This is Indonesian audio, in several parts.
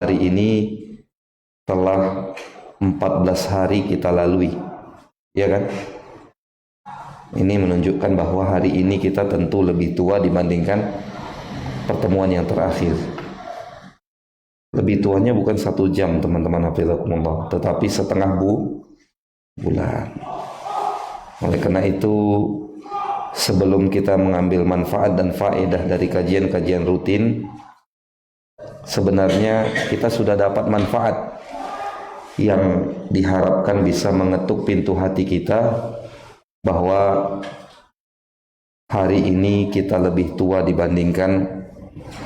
hari ini telah 14 hari kita lalui, ya kan? Ini menunjukkan bahwa hari ini kita tentu lebih tua dibandingkan pertemuan yang terakhir. Lebih tuanya bukan 1 jam teman-teman hafizakumullah, tetapi setengah bulan. Oleh karena itu, sebelum kita mengambil manfaat dan faedah dari kajian-kajian rutin, sebenarnya kita sudah dapat manfaat yang diharapkan bisa mengetuk pintu hati kita bahwa hari ini kita lebih tua dibandingkan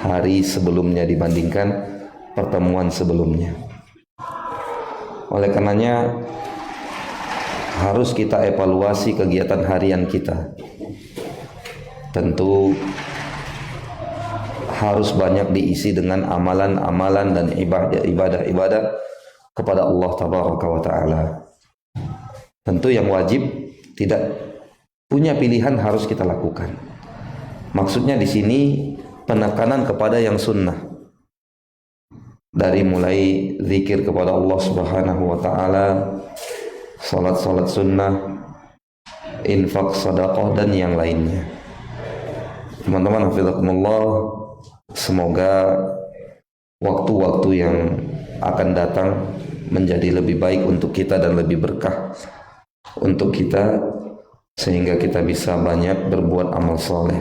hari sebelumnya, dibandingkan pertemuan sebelumnya. Oleh karenanya harus kita evaluasi kegiatan harian kita. Tentu harus banyak diisi dengan amalan-amalan dan ibadah-ibadah kepada Allah Tabaraka wa Ta'ala. Tentu yang wajib tidak punya pilihan harus kita lakukan. Maksudnya di sini penekanan kepada yang sunnah, dari mulai zikir kepada Allah Subhanahu wa Ta'ala, salat-salat sunnah, infak, sedekah dan yang lainnya. Teman-teman hafizakumullah, semoga waktu-waktu yang akan datang menjadi lebih baik untuk kita dan lebih berkah untuk kita, sehingga kita bisa banyak berbuat amal soleh.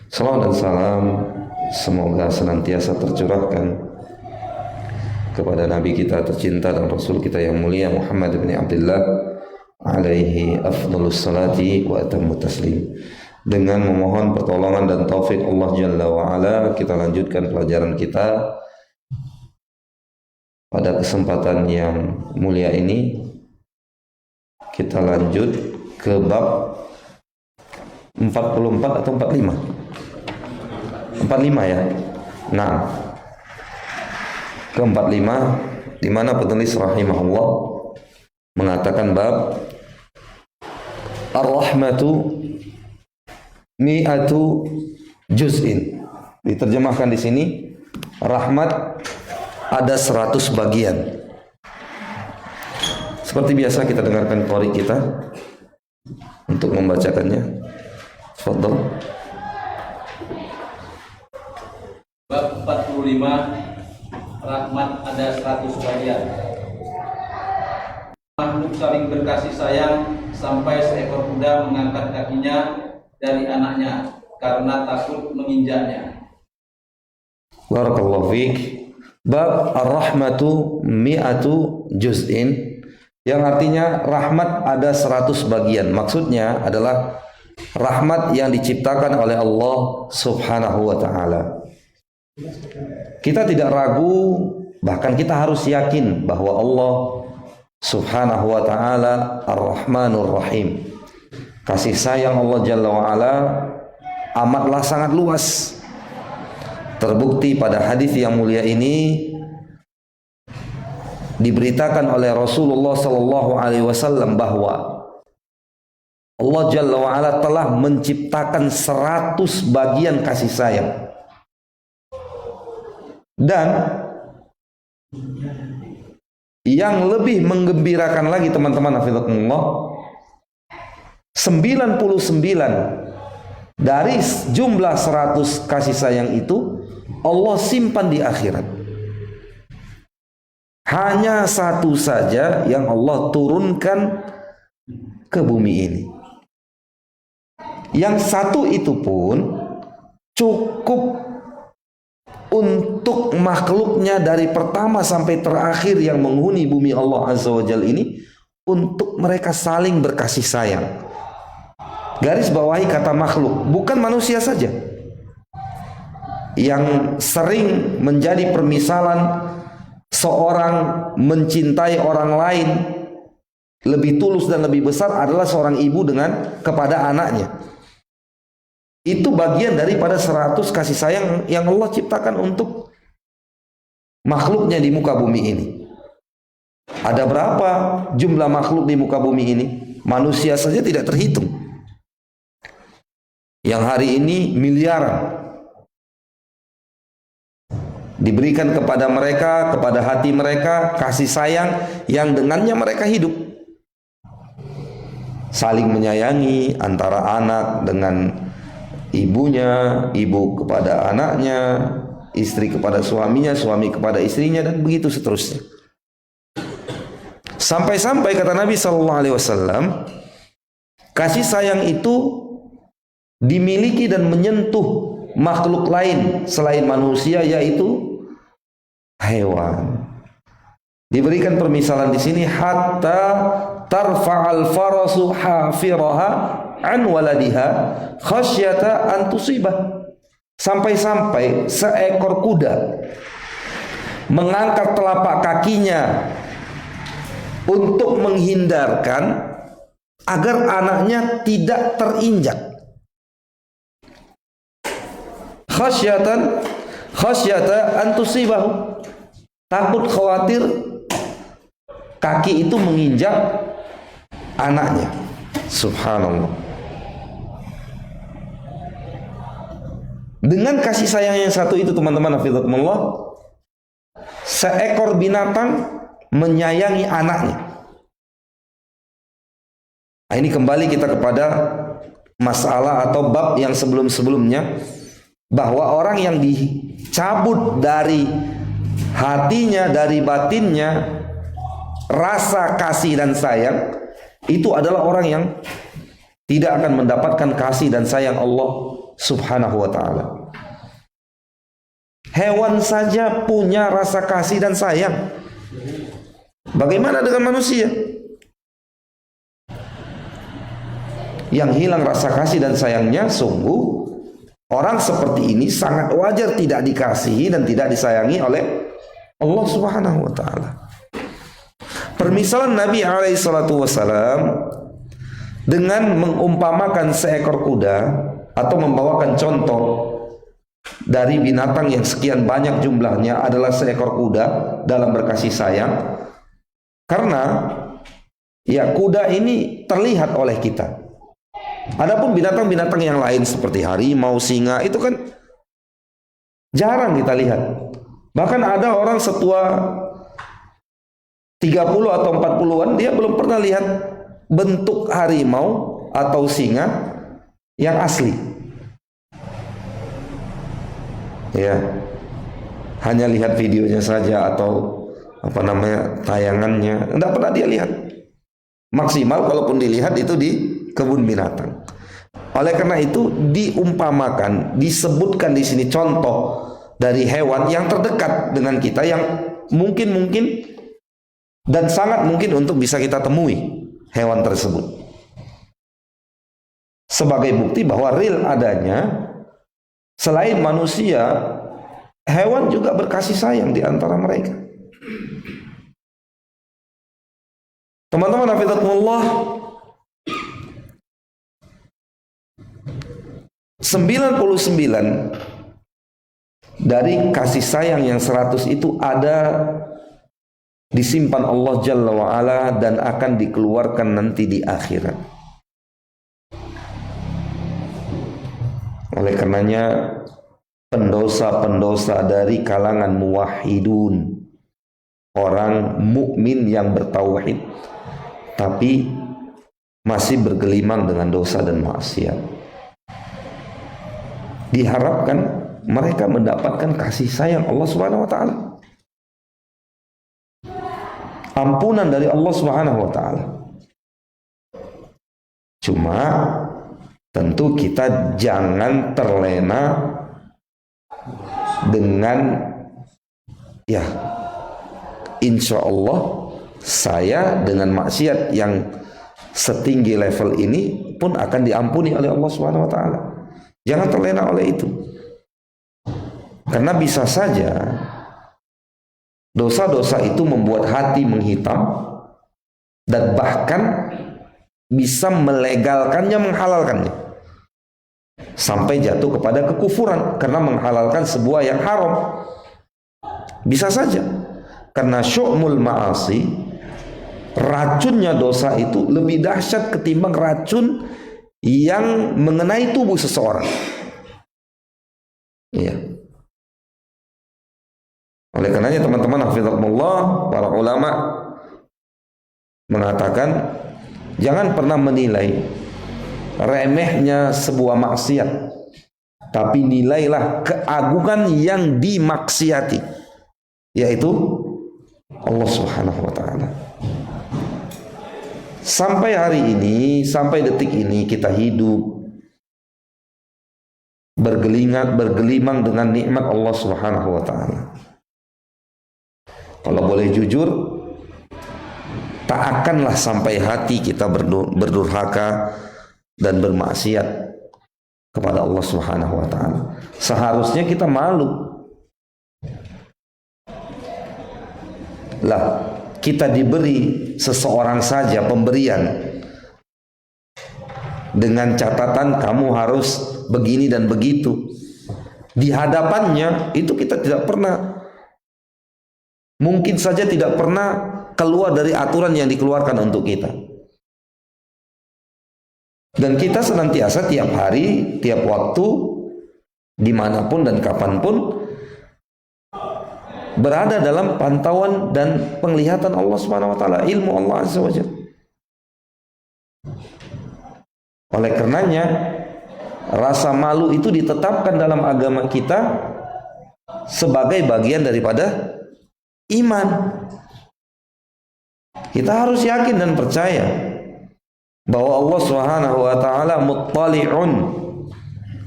Salawat dan salam semoga senantiasa tercurahkan kepada Nabi kita tercinta dan Rasul kita yang mulia Muhammad bin Abdullah alaihi afdhalus salati wa atammu taslim. Dengan memohon pertolongan dan taufik Allah Jalla wa'ala, kita lanjutkan pelajaran kita pada kesempatan yang mulia ini. Kita lanjut ke bab 44 atau 45? 45 ya. Nah, ke 45 di mana penulis rahimahullah mengatakan bab ar-rahmatu mi'atu juz'in. Diterjemahkan di sini, rahmat ada 100 bagian. Seperti biasa kita dengarkan qari kita untuk membacakannya. Tafadhal. Bab 45, rahmat ada 100 bagian. Makhluk saling berkasih sayang sampai seekor kuda mengangkat kakinya dari anaknya karena takut menginjaknya. Barakallahu fiik. Bab ar-rahmatu mi'atu juz'in, yang artinya rahmat ada 100 bagian. Maksudnya adalah rahmat yang diciptakan oleh Allah Subhanahu wa Ta'ala. Kita tidak ragu, bahkan kita harus yakin bahwa Allah Subhanahu wa Ta'ala Ar-Rahmanur Rahim. Kasih sayang Allah Jalla wa'ala amatlah sangat luas. Terbukti pada hadis yang mulia ini diberitakan oleh Rasulullah sallallahu alaihi wasallam bahwa Allah Jalla wa'ala telah menciptakan 100 bagian kasih sayang. Dan yang lebih menggembirakan lagi teman-teman hafizakumullah, 99 dari jumlah 100 kasih sayang itu Allah simpan di akhirat. Hanya satu saja yang Allah turunkan ke bumi ini. Yang satu itu pun cukup untuk makhluknya dari pertama sampai terakhir yang menghuni bumi Allah Azza wa Jalla ini, untuk mereka saling berkasih sayang. Garis bawahi kata makhluk, bukan manusia saja. Yang sering menjadi permisalan seorang mencintai orang lain lebih tulus dan lebih besar adalah seorang ibu dengan kepada anaknya. Itu bagian daripada 100 kasih sayang yang Allah ciptakan untuk makhluknya di muka bumi ini. Ada berapa jumlah makhluk di muka bumi ini? Manusia saja tidak terhitung. Yang hari ini miliaran. Diberikan kepada mereka, kepada hati mereka, kasih sayang yang dengannya mereka hidup. Saling menyayangi antara anak dengan ibunya, ibu kepada anaknya, istri kepada suaminya, suami kepada istrinya, dan begitu seterusnya. Sampai-sampai kata Nabi SAW, kasih sayang itu dimiliki dan menyentuh makhluk lain selain manusia, yaitu hewan. Diberikan permisalan di sini, hatta tarfa'al farasu hafiraha an waladiha khasyata an tusibah. Sampai-sampai seekor kuda mengangkat telapak kakinya untuk menghindarkan agar anaknya tidak terinjak. Khasyata an tusibahu, takut khawatir kaki itu menginjak anaknya. Subhanallah. Dengan kasih sayang yang satu itu, teman-teman hafizakumullah, seekor binatang menyayangi anaknya. Nah, ini kembali kita kepada masalah atau bab yang sebelum-sebelumnya, bahwa orang yang dicabut dari hatinya, dari batinnya rasa kasih dan sayang, itu adalah orang yang tidak akan mendapatkan kasih dan sayang Allah Subhanahu wa ta'ala. Hewan saja punya rasa kasih dan sayang, bagaimana dengan manusia? Yang hilang rasa kasih dan sayangnya, sungguh orang seperti ini sangat wajar tidak dikasihi dan tidak disayangi oleh Allah Subhanahu wa ta'ala. Permisalan Nabi SAW dengan mengumpamakan seekor kuda atau membawakan contoh dari binatang yang sekian banyak jumlahnya adalah seekor kuda dalam berkasih sayang, karena ya kuda ini terlihat oleh kita. Adapun binatang-binatang yang lain seperti harimau, singa, itu kan jarang kita lihat. Bahkan ada orang setua 30 atau 40-an, dia belum pernah lihat bentuk harimau atau singa yang asli. Ya, hanya lihat videonya saja atau tayangannya, tidak pernah dia lihat. Maksimal kalaupun dilihat itu di kebun binatang. Oleh karena itu diumpamakan, disebutkan di sini contoh dari hewan yang terdekat dengan kita, yang mungkin dan sangat mungkin untuk bisa kita temui hewan tersebut, sebagai bukti bahwa real adanya selain manusia, hewan juga berkasih sayang di antara mereka. Teman-teman hafizakumullah, 99 dari kasih sayang yang 100 itu ada disimpan Allah Jalla wa'ala dan akan dikeluarkan nanti di akhirat. Oleh karenanya pendosa-pendosa dari kalangan muwahhidun, orang mukmin yang bertauhid tapi masih bergelimang dengan dosa dan maksiat, diharapkan mereka mendapatkan kasih sayang Allah Subhanahu wa ta'ala, ampunan dari Allah Subhanahu wa ta'ala. Cuma tentu kita jangan terlena dengan ya insya Allah saya dengan maksiat yang setinggi level ini pun akan diampuni oleh Allah Subhanahu wa ta'ala. Jangan terlena oleh itu, karena bisa saja dosa-dosa itu membuat hati menghitam dan bahkan bisa melegalkannya, menghalalkannya, sampai jatuh kepada kekufuran karena menghalalkan sebuah yang haram. Bisa saja, karena syu'mul ma'asi, racunnya dosa itu lebih dahsyat ketimbang racun yang mengenai tubuh seseorang. Iya. Oleh karenanya teman-teman hafizakumullah, para ulama mengatakan jangan pernah menilai remehnya sebuah maksiat, tapi nilailah keagungan yang dimaksiati, yaitu Allah Subhanahu wa taala. Sampai hari ini, sampai detik ini kita hidup bergelimang dengan nikmat Allah Subhanahu wa taala. Kalau boleh jujur, tak akanlah sampai hati kita berdurhaka dan bermaksiat kepada Allah Subhanahu wa taala. Seharusnya kita malu. Lah, kita diberi seseorang saja pemberian dengan catatan kamu harus begini dan begitu. Di hadapannya itu kita tidak pernah, mungkin saja tidak pernah keluar dari aturan yang dikeluarkan untuk kita. Dan kita senantiasa tiap hari, tiap waktu, dimanapun dan kapanpun berada dalam pantauan dan penglihatan Allah Subhanahu wa taala, ilmu Allah Azza wa Jalla. Oleh karenanya rasa malu itu ditetapkan dalam agama kita sebagai bagian daripada iman. Kita harus yakin dan percaya bahwa Allah Subhanahu wa taala muttali'un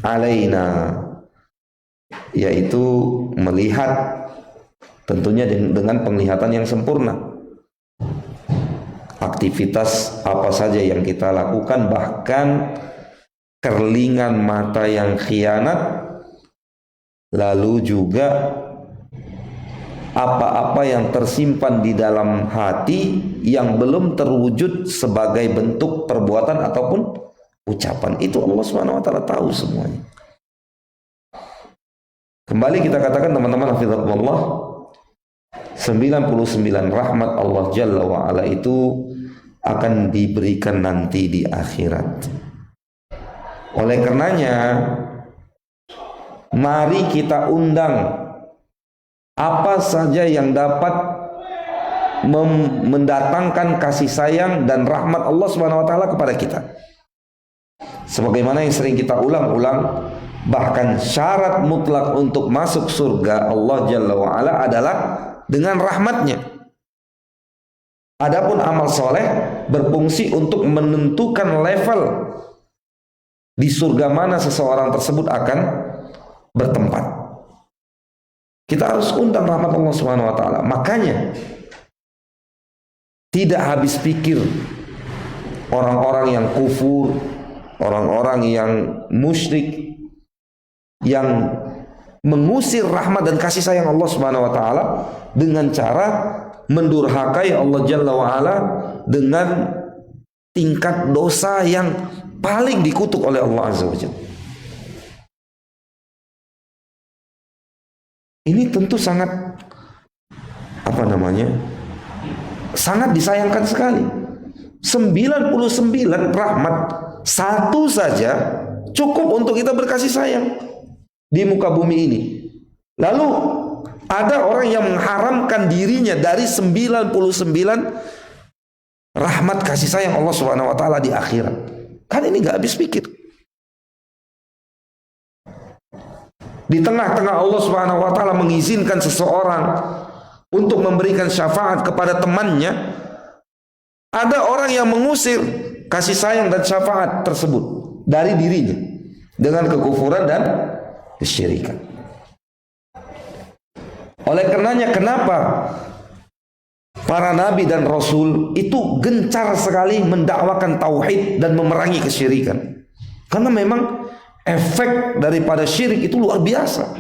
alaina, yaitu melihat tentunya dengan penglihatan yang sempurna. Aktivitas apa saja yang kita lakukan, bahkan kerlingan mata yang khianat, lalu juga apa-apa yang tersimpan di dalam hati yang belum terwujud sebagai bentuk perbuatan ataupun ucapan, itu Allah Subhanahu wa taala tahu semuanya. Kembali kita katakan teman-teman hafizakumullah, 99 rahmat Allah Jalla wa Ala itu akan diberikan nanti di akhirat. Oleh karenanya mari kita undang apa saja yang dapat mendatangkan kasih sayang dan rahmat Allah Subhanahu wa taala kepada kita. Sebagaimana yang sering kita ulang-ulang, bahkan syarat mutlak untuk masuk surga Allah Jalla wa Ala adalah dengan rahmatnya. Adapun amal soleh berfungsi untuk menentukan level di surga mana seseorang tersebut akan bertempat. Kita harus undang rahmat Allah Subhanahu wa taala. Makanya tidak habis pikir orang-orang yang kufur, orang-orang yang musyrik, yang mengusir rahmat dan kasih sayang Allah Subhanahu wa taala dengan cara mendurhakai Allah Jalla wa Ala dengan tingkat dosa yang paling dikutuk oleh Allah Azza wa Jalla. Ini tentu sangat sangat disayangkan sekali. 99 rahmat, satu saja cukup untuk kita berkasih sayang di muka bumi ini. Lalu ada orang yang mengharamkan dirinya dari 99 rahmat kasih sayang Allah Subhanahu wa taala di akhirat. Kan ini gak habis pikir. Di tengah-tengah Allah Subhanahu wa taala mengizinkan seseorang untuk memberikan syafaat kepada temannya, ada orang yang mengusir kasih sayang dan syafaat tersebut dari dirinya dengan kekufuran dan kesyirikan. Oleh karenanya kenapa para nabi dan rasul itu gencar sekali mendakwakan tauhid dan memerangi kesyirikan? Karena memang efek daripada syirik itu luar biasa.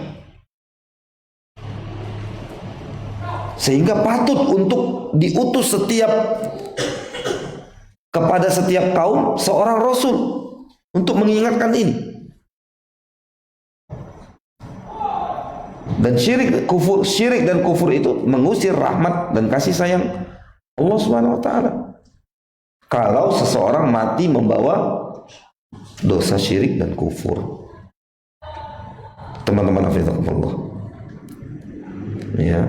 Sehingga patut untuk diutus kepada setiap kaum seorang rasul untuk mengingatkan ini. Dan syirik dan kufur itu mengusir rahmat dan kasih sayang Allah Subhanahu wa taala. Kalau seseorang mati membawa dosa syirik dan kufur. Teman-teman hafizakumullah. ya.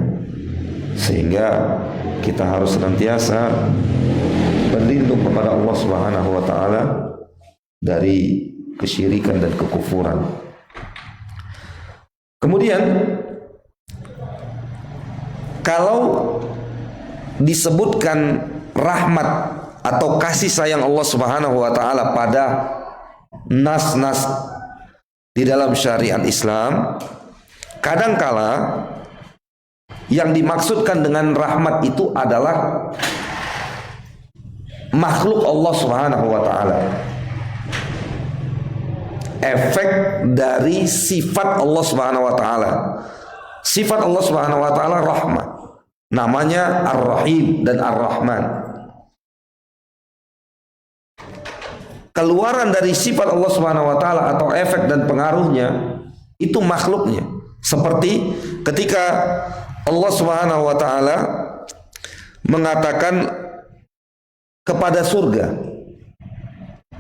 Sehingga kita harus senantiasa berlindung kepada Allah Subhanahu wa taala dari kesyirikan dan kekufuran. Kemudian kalau disebutkan rahmat atau kasih sayang Allah Subhanahu wa taala pada nas-nas di dalam syariat Islam, kadangkala yang dimaksudkan dengan rahmat itu adalah makhluk Allah Subhanahu wa taala. Efek dari sifat Allah Subhanahu wa taala. Sifat Allah Subhanahu wa taala rahmat. Namanya Ar-Rahim dan Ar-Rahman. Keluaran dari sifat Allah Subhanahu wa taala atau efek dan pengaruhnya itu makhluknya. Seperti ketika Allah Subhanahu wa taala mengatakan kepada surga.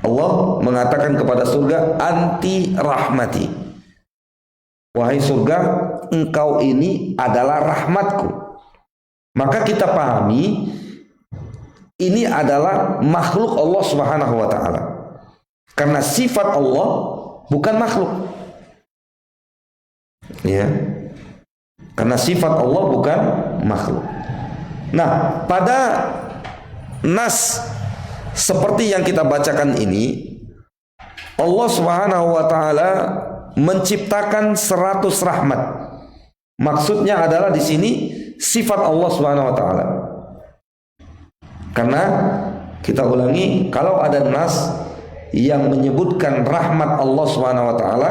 Allah mengatakan kepada surga, anti rahmati. Wahai surga, engkau ini adalah rahmatku. Maka kita pahami ini adalah makhluk Allah Subhanahu wa taala. Karena sifat Allah bukan makhluk. Ya. Karena sifat Allah bukan makhluk. Nah, pada nas seperti yang kita bacakan ini, Allah Subhanahu wa taala menciptakan 100 rahmat. Maksudnya adalah di sini sifat Allah Subhanahu wa taala. Karena kita ulangi, kalau ada nas yang menyebutkan rahmat Allah Subhanahu wa taala,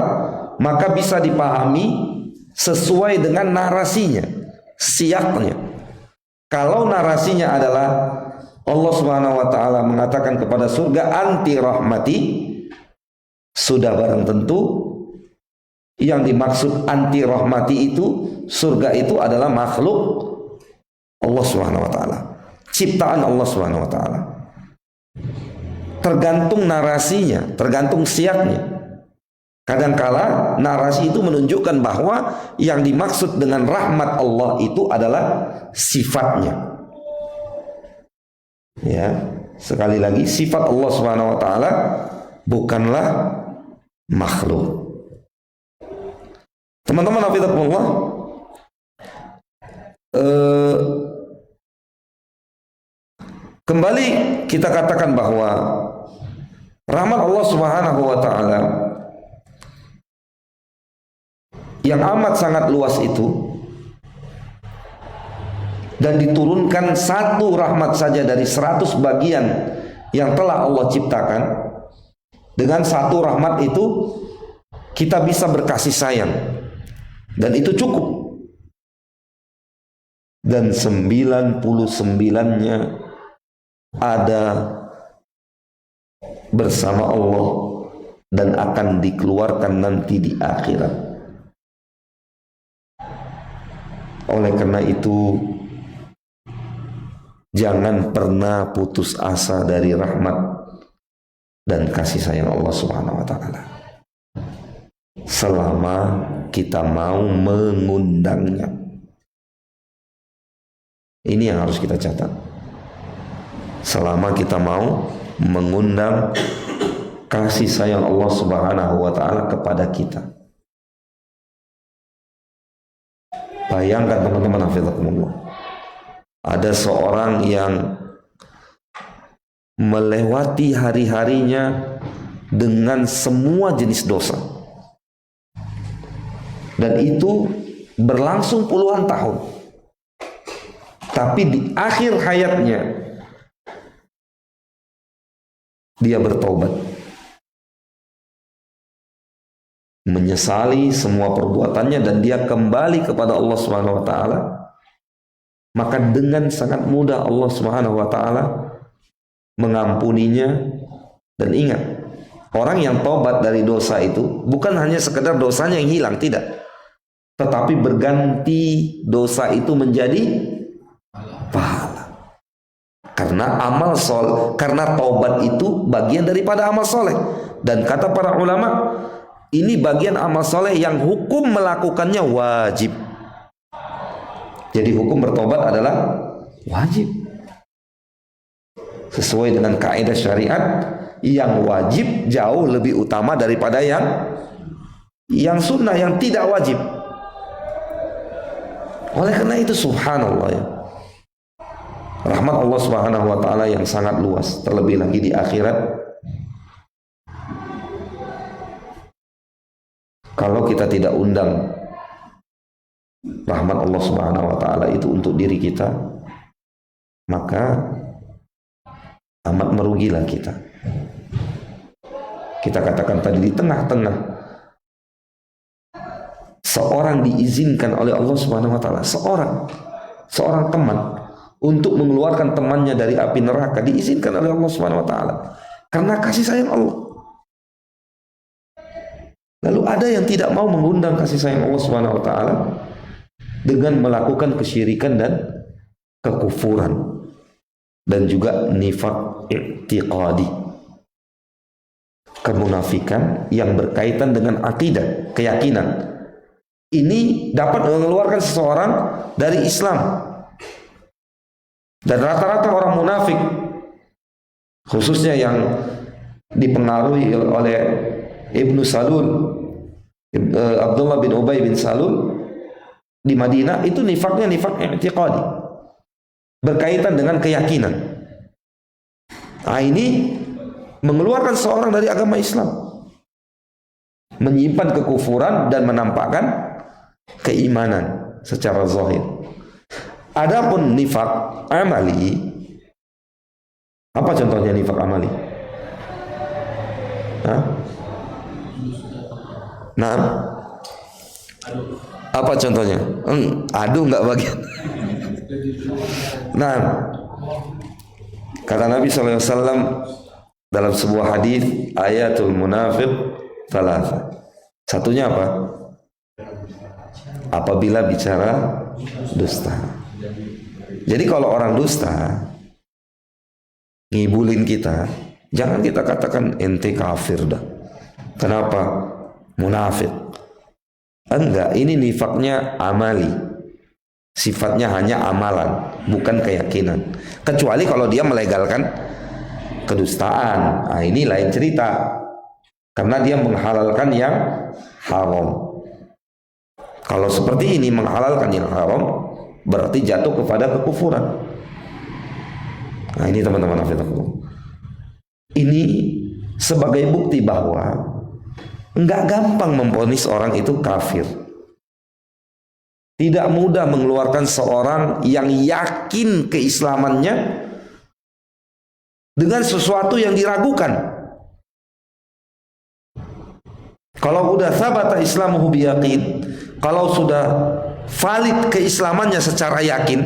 maka bisa dipahami sesuai dengan narasinya, siaknya. Kalau narasinya adalah Allah Subhanahu wa taala mengatakan kepada surga, anti rahmati, sudah barang tentu yang dimaksud anti rahmati itu, surga itu adalah makhluk Allah Subhanahu wa taala, ciptaan Allah Subhanahu wa taala. Tergantung narasinya, tergantung siaknya. Kadangkala narasi itu menunjukkan bahwa yang dimaksud dengan rahmat Allah itu adalah sifatnya. Ya, sekali lagi sifat Allah Subhanahu wa taala bukanlah makhluk. Teman-teman hafizakumullah, kembali kita katakan bahwa rahmat Allah Subhanahu wa taala yang amat sangat luas itu, dan diturunkan satu rahmat saja dari 100 bagian yang telah Allah ciptakan. Dengan satu rahmat itu kita bisa berkasih sayang, dan itu cukup. Dan 99-nya ada bersama Allah dan akan dikeluarkan nanti di akhirat. Oleh karena itu, jangan pernah putus asa dari rahmat dan kasih sayang Allah Subhanahu wa taala. Selama kita mau mengundangnya. Ini yang harus kita catat. Selama kita mau mengundang kasih sayang Allah Subhanahu wa taala kepada kita. Bayangkan teman-teman hafizakumullah, ada seorang yang melewati hari-harinya dengan semua jenis dosa, dan itu berlangsung puluhan tahun. Tapi di akhir hayatnya dia bertobat, menyesali semua perbuatannya, dan dia kembali kepada Allah Subhanahu wa taala. Maka dengan sangat mudah Allah Subhanahu wa taala mengampuninya. Dan ingat, orang yang tobat dari dosa itu bukan hanya sekedar dosanya yang hilang, tidak, tetapi berganti dosa itu menjadi pahala. Karena amal soleh, karena taubat itu bagian daripada amal soleh. Dan kata para ulama, ini bagian amal soleh yang hukum melakukannya wajib. Jadi hukum bertobat adalah wajib. Sesuai dengan kaidah syariat, yang wajib jauh lebih utama daripada yang sunnah, yang tidak wajib. Oleh karena itu subhanallah ya, rahmat Allah Subhanahu wa taala yang sangat luas, terlebih lagi di akhirat. Kalau kita tidak undang rahmat Allah Subhanahu wa taala itu untuk diri kita, maka amat merugilah kita. Kita katakan tadi, di tengah-tengah seorang diizinkan oleh Allah Subhanahu wa taala, seorang teman untuk mengeluarkan temannya dari api neraka, diizinkan oleh Allah Subhanahu wa taala karena kasih sayang Allah. Lalu ada yang tidak mau mengundang kasih sayang Allah Subhanahu wa taala dengan melakukan kesyirikan dan kekufuran dan juga nifaq i'tiqadi, kemunafikan yang berkaitan dengan akidah, keyakinan. Ini dapat mengeluarkan seseorang dari Islam. Dan rata-rata orang munafik, khususnya yang dipengaruhi oleh Ibnu Salul, Abdullah bin Ubay bin Salul di Madinah, itu nifaknya nifak i'tiqadi, berkaitan dengan keyakinan. Nah, ini mengeluarkan seorang dari agama Islam, menyimpan kekufuran dan menampakkan keimanan secara zahir. Adapun nifak amali, apa contohnya nifak amali? Hah? Nah, apa contohnya? Aduh, nggak bagian. Nah, kata Nabi SAW dalam sebuah hadis, ayatul munafiq thalatha. Satunya apa? Apabila bicara dusta. Jadi kalau orang dusta ngibulin kita, jangan kita katakan ente kafir dah. Kenapa? Munafik. Enggak, ini nifaknya amali. Sifatnya hanya amalan, bukan keyakinan. Kecuali kalau dia melegalkan kedustaan. Nah, ini lain cerita. Karena dia menghalalkan yang haram. Kalau seperti ini menghalalkan yang haram, berarti jatuh kepada kekufuran. Nah, ini teman-teman hafizahullah. Ini sebagai bukti bahwa enggak gampang memvonis orang itu kafir. Tidak mudah mengeluarkan seorang yang yakin keislamannya dengan sesuatu yang diragukan. Kalau udah sabata islamuhu biyaqin, kalau sudah valid keislamannya secara yakin,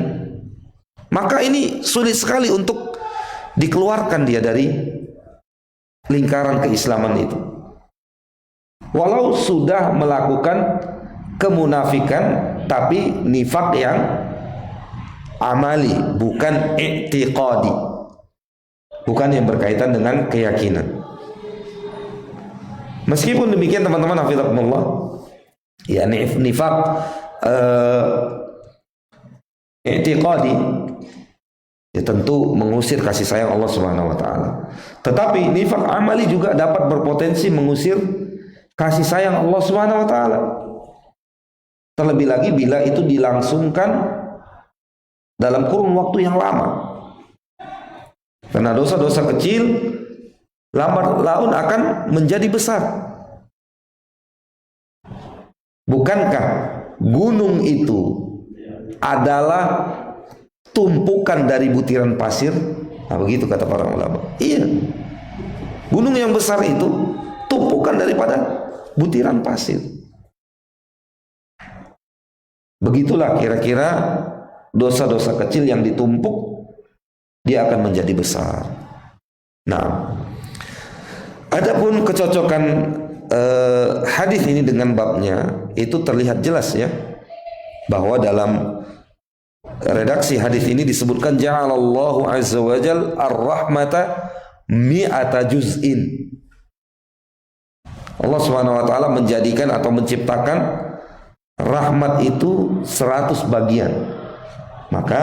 maka ini sulit sekali untuk dikeluarkan dia dari lingkaran keislaman itu. Walau sudah melakukan kemunafikan, tapi nifak yang amali, bukan i'tiqadi, bukan yang berkaitan dengan keyakinan. Meskipun demikian teman-teman hafizakumullah, ya nifak i'tiqadi ya tentu mengusir kasih sayang Allah Subhanahu wa taala. Tetapi nifak amali juga dapat berpotensi mengusir kasih sayang Allah Subhanahu wa taala. Terlebih lagi bila itu dilangsungkan dalam kurun waktu yang lama. Karena dosa-dosa kecil lambat laun akan menjadi besar. Bukankah gunung itu adalah tumpukan dari butiran pasir? Nah, begitu kata para ulama. Iya. Gunung yang besar itu tumpukan daripada butiran pasir. Begitulah kira-kira dosa-dosa kecil yang ditumpuk, dia akan menjadi besar. Nah, adapun kecocokan hadis ini dengan babnya itu terlihat jelas ya, bahwa dalam redaksi hadis ini disebutkan ja'alallahu azza wa jal ar-rahmata mi'ata juz'in. Allah Subhanahu wa taala menjadikan atau menciptakan rahmat itu 100 bagian. Maka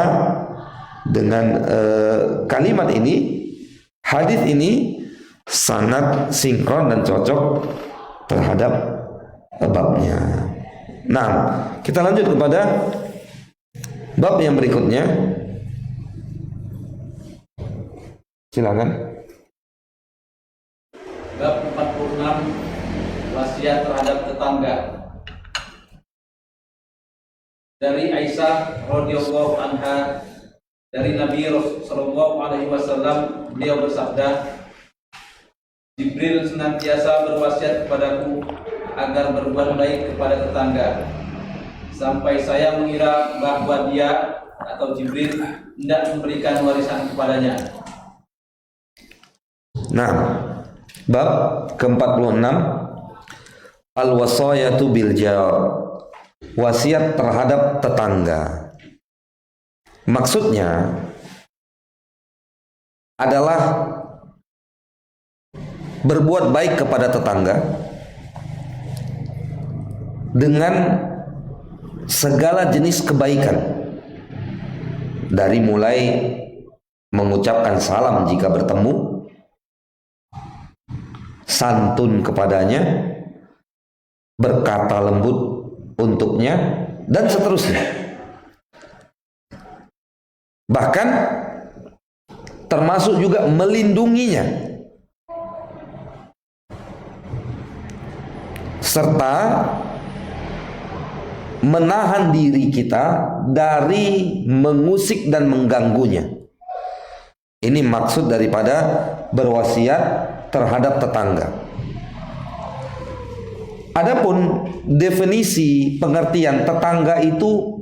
dengan kalimat ini, hadis ini sangat sinkron dan cocok terhadap babnya. Nah, kita lanjut kepada bab yang berikutnya. Silakan. Bab 46, wasiat terhadap tetangga. Dari Aisyah radhiyallahu anha, dari Nabi sallallahu alaihi wasallam, beliau bersabda, Jibril senantiasa berwasiat kepadaku agar berbuat baik kepada tetangga, sampai saya mengira bahwa dia atau Jibril hendak memberikan warisan kepadanya. Nah, bab ke-46, al-wasayatu bil jar, wasiat terhadap tetangga. Maksudnya adalah berbuat baik kepada tetangga dengan segala jenis kebaikan, dari mulai mengucapkan salam jika bertemu, santun kepadanya, berkata lembut untuknya, dan seterusnya. Bahkan termasuk juga melindunginya, serta menahan diri kita dari mengusik dan mengganggunya. Ini maksud daripada berwasiat terhadap tetangga. Adapun definisi pengertian tetangga itu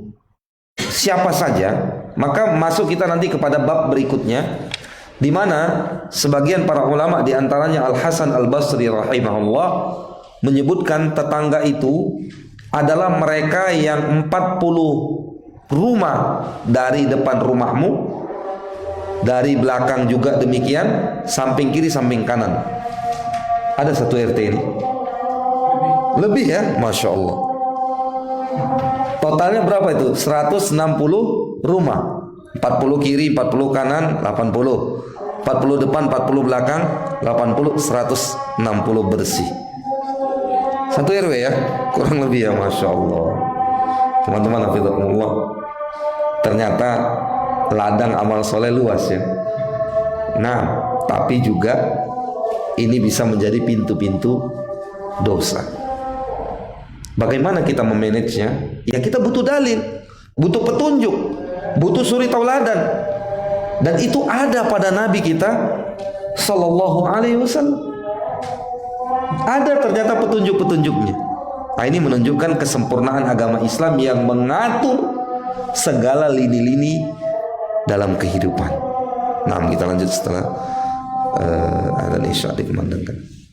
siapa saja, maka masuk kita nanti kepada bab berikutnya, di mana sebagian para ulama, di antaranya Al Hasan Al Basri rahimahullah, menyebutkan tetangga itu adalah mereka yang 40 rumah dari depan rumahmu, dari belakang juga demikian, samping kiri samping kanan. Ada satu RT ini lebih ya, Masya Allah. Totalnya berapa itu? 160 rumah, 40 kiri, 40 kanan, 80, 40 depan, 40 belakang, 80, 160 bersih. Satu RW ya, kurang lebih ya, Masya Allah. Teman-teman, hafizahumullah, ternyata ladang amal soleh luas ya. Nah, tapi juga ini bisa menjadi pintu-pintu dosa. Bagaimana kita memanagenya? Ya kita butuh dalil, butuh petunjuk, butuh suri tauladan, dan itu ada pada Nabi kita Sallallahu Alaihi Wasallam. Ada ternyata petunjuk-petunjuknya. Nah, ini menunjukkan kesempurnaan agama Islam yang mengatur segala lini-lini dalam kehidupan. Nah, kita lanjut setelah adzan Isya dikumandangkan.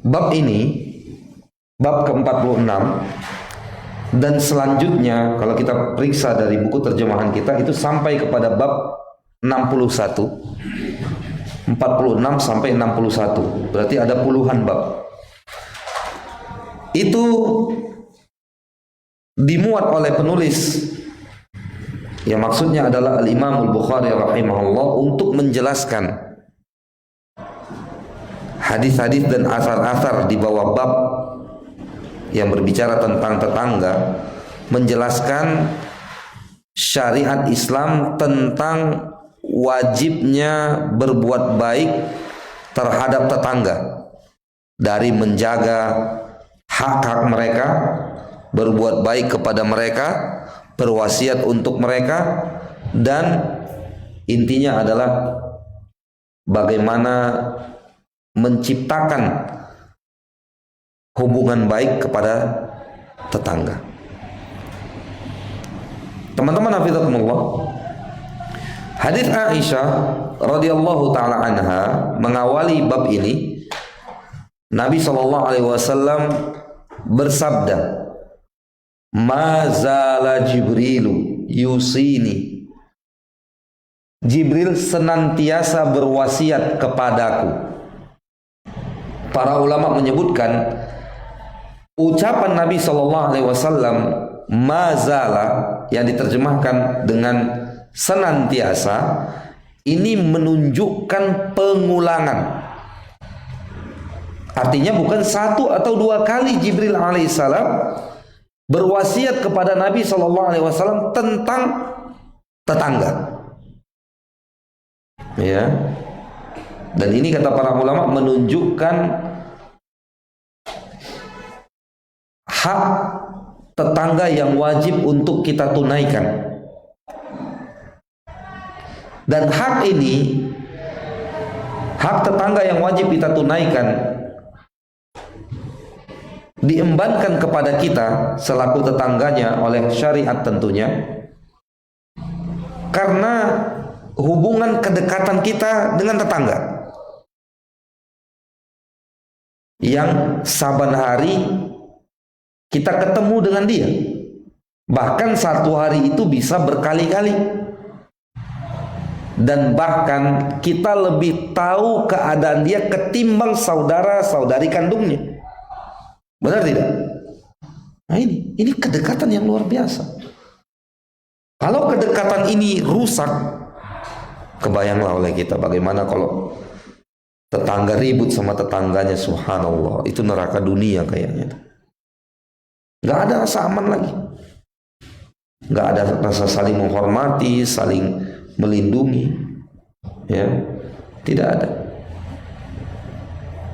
bab ini, bab ke-46, dan selanjutnya kalau kita periksa dari buku terjemahan kita itu sampai kepada bab 61, 46 sampai 61, berarti ada puluhan bab. Itu dimuat oleh penulis yang maksudnya adalah Al-Imam Al-Bukhari rahimahullah untuk menjelaskan hadis-hadis dan asar-asar di bawah bab yang berbicara tentang tetangga, menjelaskan syariat Islam tentang wajibnya berbuat baik terhadap tetangga, dari menjaga hak-hak mereka, berbuat baik kepada mereka, berwasiat untuk mereka, dan intinya adalah bagaimana menciptakan hubungan baik kepada tetangga. Teman-teman hafizakumullah, hadis Aisyah radhiyallahu taala anha mengawali bab ini. Nabi sallallahu alaihi wasallam bersabda, "Ma zala Jibrilu yusini." Jibril senantiasa berwasiat kepadaku. Para ulama menyebutkan ucapan Nabi sallallahu alaihi wasallam mazala yang diterjemahkan dengan senantiasa ini menunjukkan pengulangan. Artinya bukan satu atau dua kali Jibril alaihissalam berwasiat kepada Nabi sallallahu alaihi wasallam tentang tetangga. Ya. Dan ini kata para ulama menunjukkan hak tetangga yang wajib untuk kita tunaikan. Dan hak ini, hak tetangga yang wajib kita tunaikan, diembankan kepada kita selaku tetangganya oleh syariat tentunya, karena hubungan kedekatan kita dengan tetangga yang saban hari kita ketemu dengan dia, bahkan satu hari itu bisa berkali-kali, dan bahkan kita lebih tahu keadaan dia ketimbang saudara-saudari kandungnya. Benar tidak? Nah ini kedekatan yang luar biasa. Kalau kedekatan ini rusak, kebayanglah oleh kita bagaimana kalau tetangga ribut sama tetangganya, subhanallah, itu neraka dunia kayaknya. Nggak ada rasa aman lagi, nggak ada rasa saling menghormati, saling melindungi, ya, tidak ada.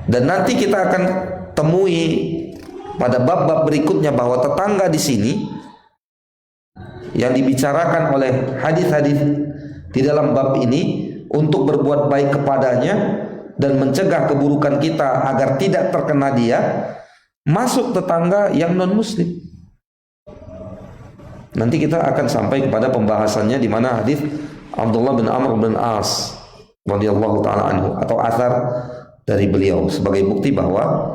Dan nanti kita akan temui pada bab-bab berikutnya bahwa tetangga di sini yang dibicarakan oleh hadis-hadis di dalam bab ini untuk berbuat baik kepadanya dan mencegah keburukan kita agar tidak terkena dia, masuk tetangga yang non muslim. Nanti kita akan sampai kepada pembahasannya di mana hadis Abdullah bin Amr bin As radhiyallahu taala anhu atau asar dari beliau sebagai bukti bahwa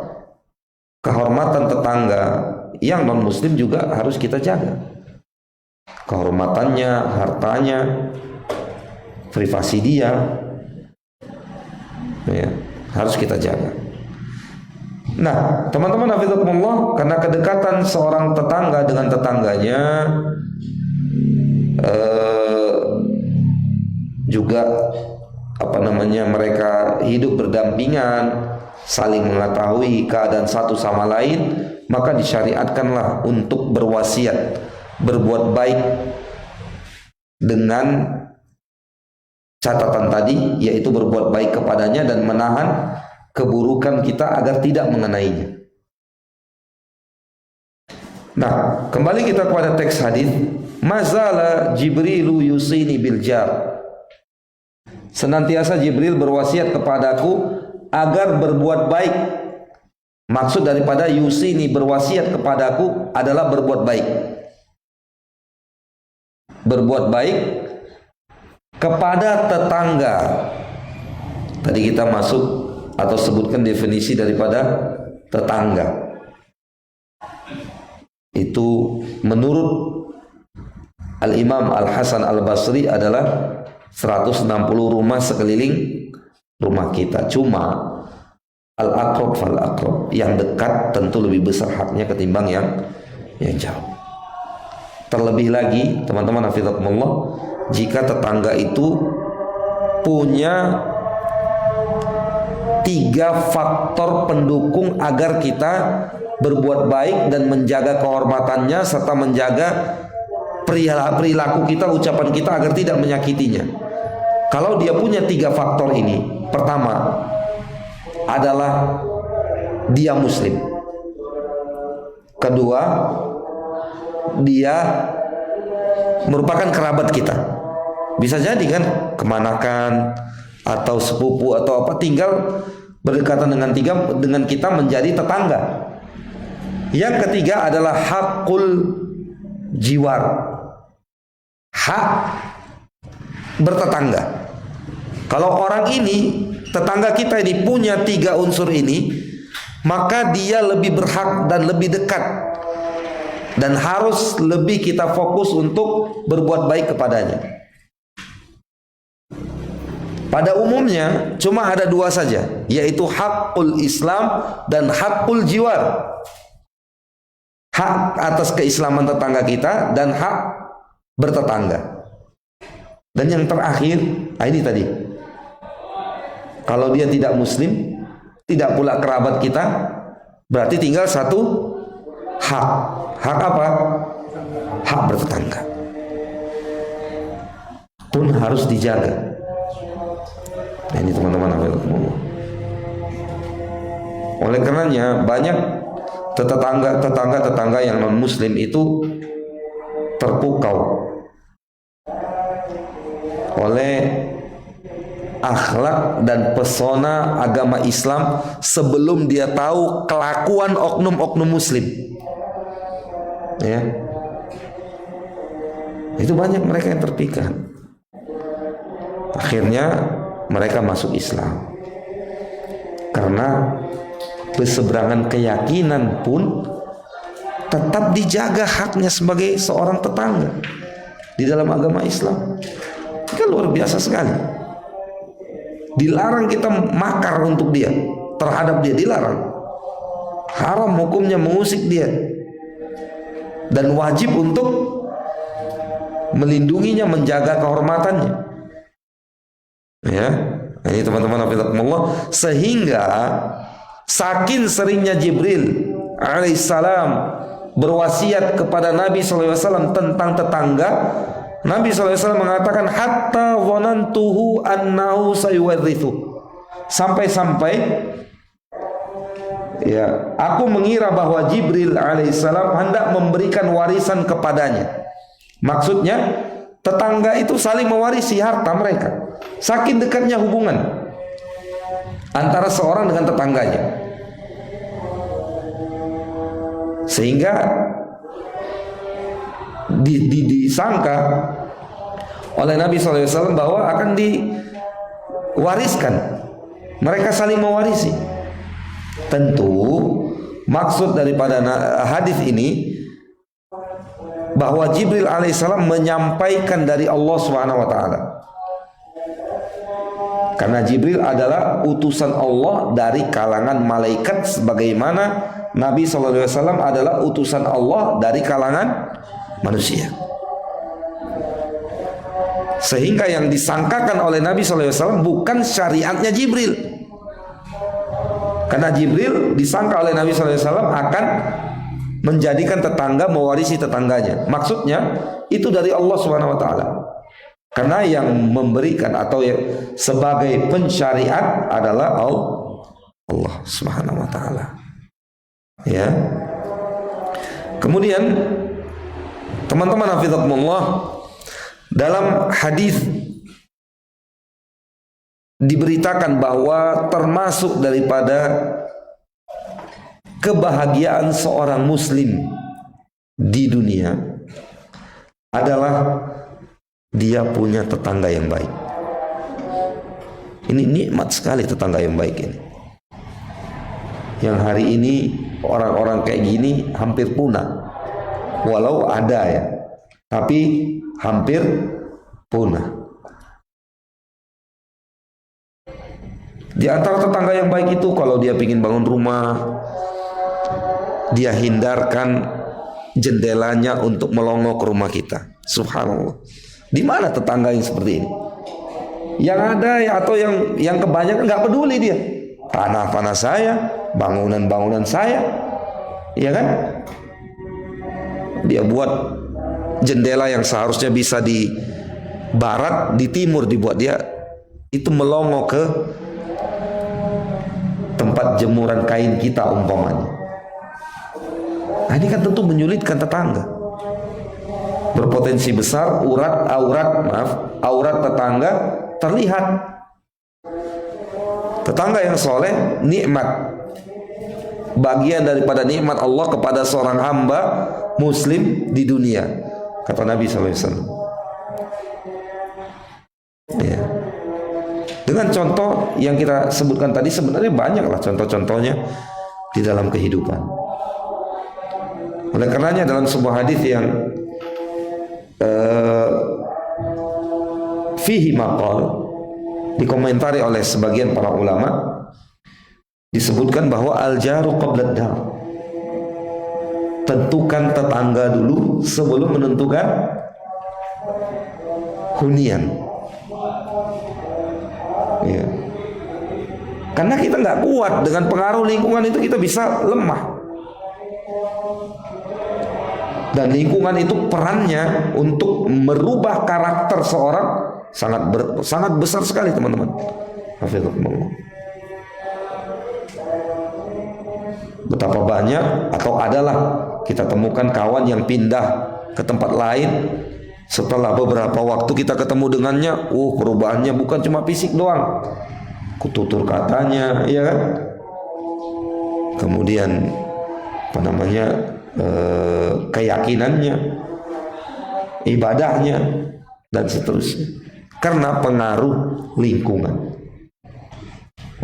kehormatan tetangga yang non muslim juga harus kita jaga. Kehormatannya, hartanya, privasi dia, ya, harus kita jaga. Nah, teman-teman hafizakumullah, karena kedekatan seorang tetangga dengan tetangganya juga mereka hidup berdampingan, saling mengetahui keadaan satu sama lain, maka disyariatkanlah untuk berwasiat, berbuat baik dengan catatan tadi, yaitu berbuat baik kepadanya dan menahan keburukan kita agar tidak mengenainya. Nah, kembali kita kepada teks hadis, mazala Jibrilu yusini bil jar. Senantiasa Jibril berwasiat kepadaku agar berbuat baik. Maksud daripada yusini, berwasiat kepadaku, adalah berbuat baik. Berbuat baik kepada tetangga. Tadi kita masuk atau sebutkan definisi daripada tetangga. Itu menurut Al-Imam Al-Hasan Al-Basri adalah 160 rumah sekeliling rumah kita. Cuma al-aqrab fal-aqrab, yang dekat tentu lebih besar haknya ketimbang yang jauh. Terlebih lagi teman-teman hafizakumullah, jika tetangga itu punya 3 faktor pendukung agar kita berbuat baik dan menjaga kehormatannya serta menjaga perilaku kita, ucapan kita agar tidak menyakitinya. Kalau dia punya 3 faktor ini, pertama adalah dia muslim, kedua dia merupakan kerabat kita, bisa jadi kan kemanakan atau sepupu atau apa, tinggal berdekatan dengan kita menjadi tetangga. Yang ketiga adalah hakul jiwar, hak bertetangga. Kalau orang ini, tetangga kita ini punya 3 unsur ini, maka dia lebih berhak dan lebih dekat, dan harus lebih kita fokus untuk berbuat baik kepadanya. Pada umumnya cuma ada 2 saja, yaitu hakul Islam dan hakul jiwar. Hak atas keislaman tetangga kita dan hak bertetangga. Dan yang terakhir, ini tadi, kalau dia tidak muslim, tidak pula kerabat kita, berarti tinggal 1 hak. Hak apa? Hak bertetangga. Pun harus dijaga. Nah, ini teman-teman, oleh karenanya banyak tetangga yang non muslim itu terpukau oleh akhlak dan pesona agama Islam sebelum dia tahu kelakuan oknum-oknum muslim. Ya, itu banyak mereka yang terpikat. Akhirnya mereka masuk Islam karena berseberangan keyakinan pun tetap dijaga haknya sebagai seorang tetangga di dalam agama Islam. Itu kan luar biasa sekali. Dilarang kita makar untuk dia, terhadap dia dilarang. Haram hukumnya mengusik dia, dan wajib untuk melindunginya, menjaga kehormatannya. Ya, ini teman-teman hafizakumullah, sehingga saking seringnya Jibril alaihissalam berwasiat kepada Nabi SAW tentang tetangga, Nabi SAW mengatakan hatta dhanantuhu annahu sayuwarithu, sampai-sampai ya, aku mengira bahwa Jibril alaihissalam hendak memberikan warisan kepadanya. Maksudnya tetangga itu saling mewarisi harta mereka, saking dekatnya hubungan antara seorang dengan tetangganya, sehingga disangka oleh Nabi SAW bahwa akan diwariskan, mereka saling mewarisi. Tentu maksud daripada hadis ini bahwa Jibril alaihissalam menyampaikan dari Allah Subhanahu wa taala. Karena Jibril adalah utusan Allah dari kalangan malaikat, sebagaimana Nabi SAW adalah utusan Allah dari kalangan manusia. Sehingga yang disangkakan oleh Nabi SAW bukan syariatnya Jibril. Karena Jibril disangka oleh Nabi SAW akan menjadikan tetangga mewarisi tetangganya. Maksudnya itu dari Allah Subhanahu wa taala. Karena yang memberikan atau sebagai pensyariat adalah Allah Subhanahu wa taala. Ya. Kemudian teman-teman hafizakumullah, dalam hadis diberitakan bahwa termasuk daripada kebahagiaan seorang muslim di dunia adalah dia punya tetangga yang baik. Ini nikmat sekali tetangga yang baik ini. yang hari ini orang-orang kayak gini hampir punah. Walau ada ya, tapi hampir punah. Di antara tetangga yang baik itu, kalau dia ingin bangun rumah, dia hindarkan jendelanya untuk melongo ke rumah kita. Subhanallah. Di mana tetangga yang seperti ini? Yang ada ya, atau yang kebanyakan nggak peduli dia. Tanah saya, bangunan saya, ya kan? Dia buat jendela yang seharusnya bisa di barat, di timur dibuat dia itu melongo ke tempat jemuran kain kita umpamanya. Nah, ini kan tentu menyulitkan tetangga. Berpotensi besar aurat tetangga terlihat. Tetangga yang soleh nikmat, bagian daripada nikmat Allah kepada seorang hamba muslim di dunia, kata Nabi SAW. Ya. Dengan contoh yang kita sebutkan tadi, sebenarnya banyaklah contoh-contohnya di dalam kehidupan. Oleh karenanya dalam sebuah hadis yang fihi maqal, dikomentari oleh sebagian para ulama, disebutkan bahwa al-jaru qabla ad-dar. Tentukan tetangga dulu sebelum menentukan hunian. Ya. Karena kita nggak kuat dengan pengaruh lingkungan itu, kita bisa lemah. Dan lingkungan itu perannya untuk merubah karakter seorang sangat besar sekali, teman-teman. Hafizahumullah. Betapa banyak, atau adalah kita temukan kawan yang pindah ke tempat lain, setelah beberapa waktu kita ketemu dengannya, perubahannya bukan cuma fisik doang, kututur katanya, ya kan? Kemudian keyakinannya, ibadahnya, dan seterusnya, karena pengaruh lingkungan.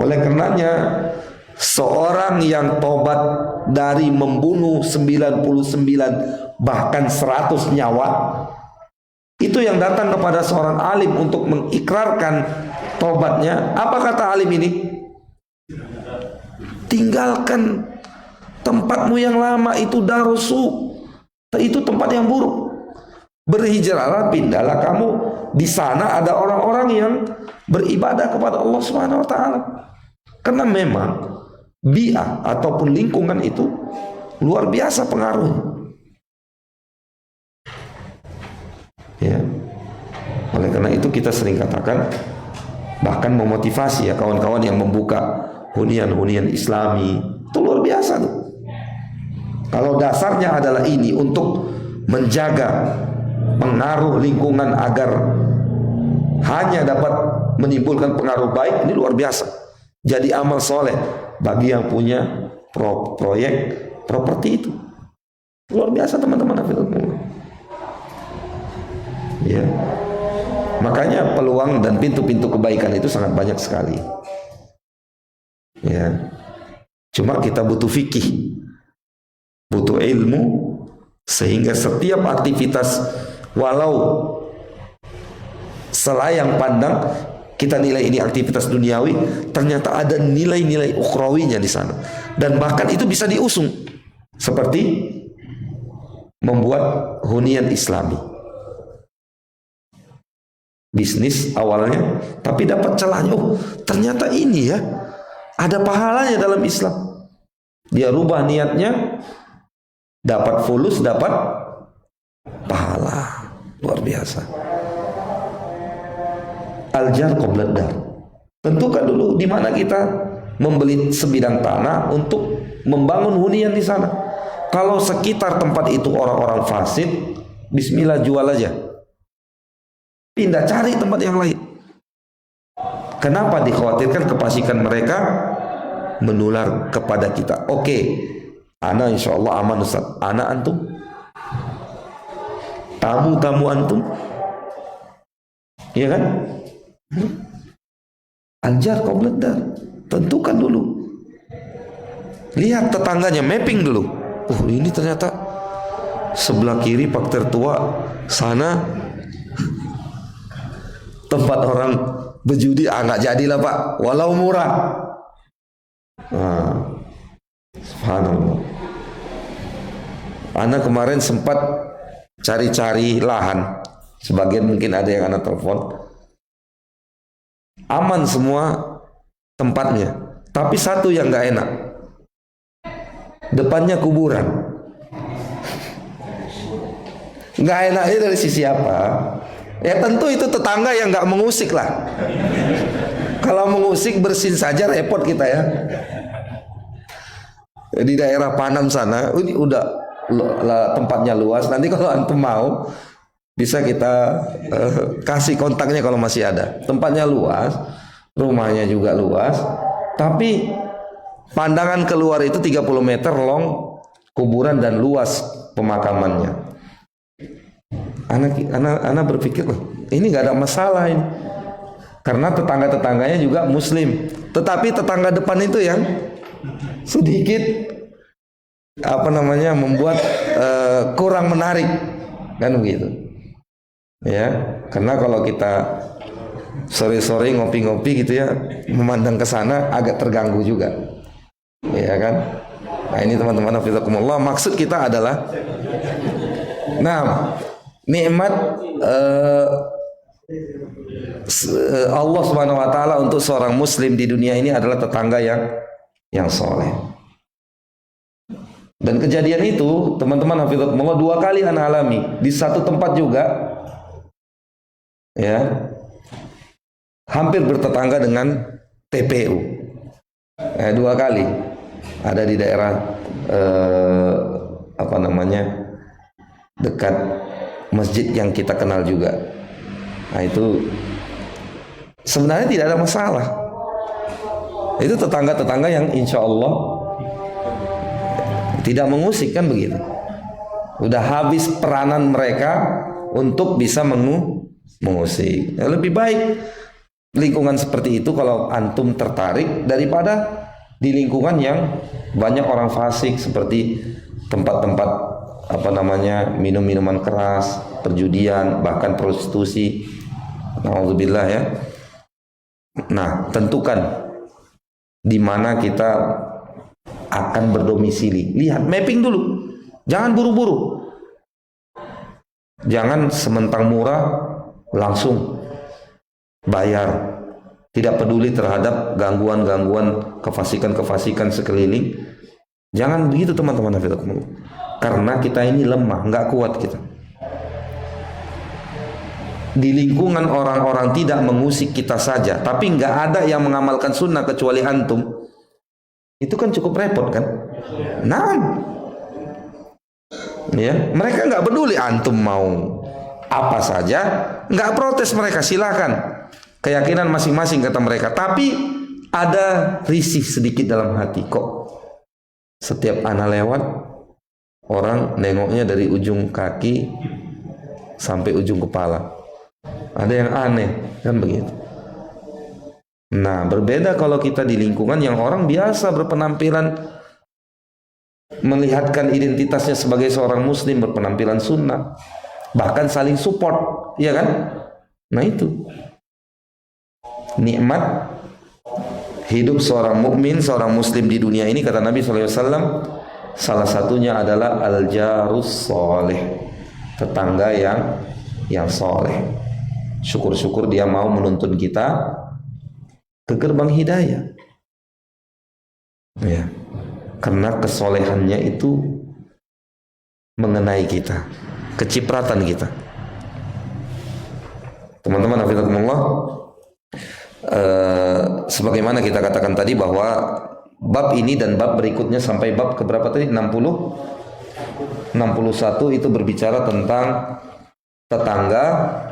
Oleh karenanya, seorang yang tobat dari membunuh 99 bahkan 100 nyawa, itu yang datang kepada seorang alim untuk mengikrarkan tobatnya, apa kata alim ini? Tinggalkan tempatmu yang lama, itu darusu, itu tempat yang buruk. Berhijrahlah, pindahlah kamu, di sana ada orang-orang yang beribadah kepada Allah Subhanahu wa taala. Karena memang bi'ah ataupun lingkungan itu luar biasa pengaruhnya. Ya. Oleh karena itu kita sering katakan, bahkan memotivasi ya kawan-kawan yang membuka hunian-hunian Islami, itu luar biasa tuh. Kalau dasarnya adalah ini untuk menjaga pengaruh lingkungan agar hanya dapat menimbulkan pengaruh baik, ini luar biasa. Jadi amal soleh bagi yang punya proyek properti itu. Luar biasa, teman-teman. Ya. Makanya peluang dan pintu-pintu kebaikan itu sangat banyak sekali. Ya. Cuma kita butuh fikih, butuh ilmu, sehingga setiap aktivitas walau selayang pandang kita nilai ini aktivitas duniawi, ternyata ada nilai-nilai ukhrawinya di sana, dan bahkan itu bisa diusung, seperti membuat hunian Islami. Bisnis awalnya, tapi dapat celahnya, ternyata ini ya ada pahalanya dalam Islam. Dia rubah niatnya, dapat fulus, dapat pahala. Luar biasa. Al-jar qabla dar. Tentukan dulu di mana kita membeli sebidang tanah untuk membangun hunian di sana. Kalau sekitar tempat itu orang-orang fasid, bismillah, jual aja. Pindah, cari tempat yang lain. Kenapa? Dikhawatirkan kefasikan mereka menular kepada kita. Oke, ana insya Allah aman Ustaz. Ana antum, tamu antum, iya kan? Al-jar qabla dar. Tentukan dulu Lihat tetangganya, mapping dulu. Oh, ini ternyata sebelah kiri pak tertua, sana tempat orang berjudi. Nggak jadilah pak, walau murah. Subhanallah. Ana kemarin sempat cari-cari lahan. Sebagian mungkin ada yang ana telepon. Aman semua tempatnya, tapi satu yang nggak enak. Depannya kuburan. Nggak enaknya dari sisi apa? Ya tentu itu tetangga yang nggak mengusik lah. Kalau mengusik bersin saja repot kita ya. Di daerah Panam sana, ini udah tempatnya luas. Nanti kalau antum mau, bisa kita kasih kontaknya kalau masih ada. Tempatnya luas, rumahnya juga luas, tapi pandangan keluar itu 30 meter long kuburan dan luas pemakamannya. Anak berpikir, ini nggak ada masalah ini, karena tetangga-tetangganya juga Muslim. Tetapi tetangga depan itu yang sedikit membuat kurang menarik, kan begitu. Ya, karena kalau kita sore-sore ngopi-ngopi gitu ya, memandang ke sana agak terganggu juga. Ya kan? Nah, ini teman-teman hafizakumullah, maksud kita adalah nikmat Allah Subhanahu wa taala untuk seorang muslim di dunia ini adalah tetangga yang soleh. Dan kejadian itu teman-teman hafizakumullah 2 kali ana alami di satu tempat juga, ya, hampir bertetangga dengan TPU. 2 kali ada di daerah dekat masjid yang kita kenal juga. Nah itu sebenarnya tidak ada masalah. Itu tetangga-tetangga yang insya Allah tidak mengusik, kan begitu. Udah habis peranan mereka untuk bisa mengusik. Lebih baik lingkungan seperti itu kalau antum tertarik daripada di lingkungan yang banyak orang fasik seperti tempat-tempat minum minuman keras, perjudian, bahkan prostitusi. Nauzubillah ya. Nah, tentukan di mana kita akan berdomisili. Lihat, mapping dulu. Jangan buru-buru. Jangan sementang murah langsung bayar. Tidak peduli terhadap gangguan-gangguan kefasikan-kefasikan sekeliling. Jangan begitu teman-teman. Karena kita ini lemah, nggak kuat kita. Di lingkungan orang-orang tidak mengusik kita saja, tapi nggak ada yang mengamalkan sunnah kecuali antum. Itu kan cukup repot kan? Ya, mereka nggak peduli antum mau apa saja, nggak protes mereka, silakan. Keyakinan masing-masing kata mereka. Tapi ada risih sedikit dalam hati, kok setiap ana lewat orang nengoknya dari ujung kaki sampai ujung kepala. Ada yang aneh, kan begitu. Nah, berbeda kalau kita di lingkungan yang orang biasa berpenampilan, melihatkan identitasnya sebagai seorang muslim, berpenampilan sunnah, bahkan saling support, ya kan? Nah itu nikmat hidup seorang mukmin, seorang muslim di dunia ini, kata Nabi SAW, salah satunya adalah al-jarus soleh, tetangga yang soleh. Syukur-syukur dia mau menuntun kita ke gerbang hidayah, ya, karena kesolehannya itu mengenai kita, kecipratan kita. Teman-teman hafizakumullah, sebagaimana kita katakan tadi bahwa bab ini dan bab berikutnya sampai bab keberapa tadi? 61 itu berbicara tentang tetangga,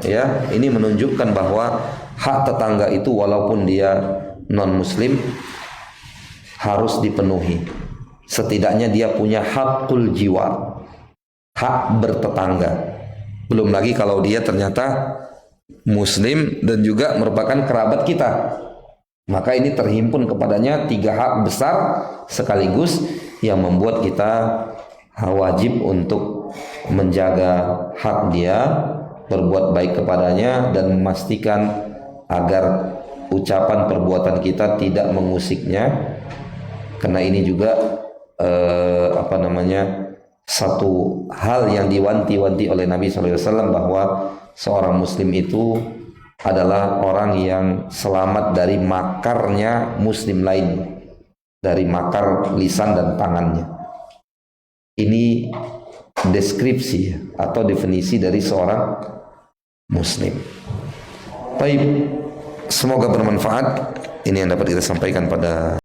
ya. Ini menunjukkan bahwa hak tetangga itu walaupun dia non muslim harus dipenuhi. Setidaknya dia punya hakul jiwa, hak bertetangga. Belum lagi kalau dia ternyata muslim dan juga merupakan kerabat kita. Maka ini terhimpun kepadanya 3 hak besar sekaligus yang membuat kita wajib untuk menjaga hak dia, berbuat baik kepadanya, dan memastikan agar ucapan perbuatan kita tidak mengusiknya, karena ini juga satu hal yang diwanti-wanti oleh Nabi SAW, bahwa seorang muslim itu adalah orang yang selamat dari makarnya muslim lain, dari makar lisan dan tangannya. Ini deskripsi atau definisi dari seorang muslim. Baik, semoga bermanfaat. Ini yang dapat kita sampaikan pada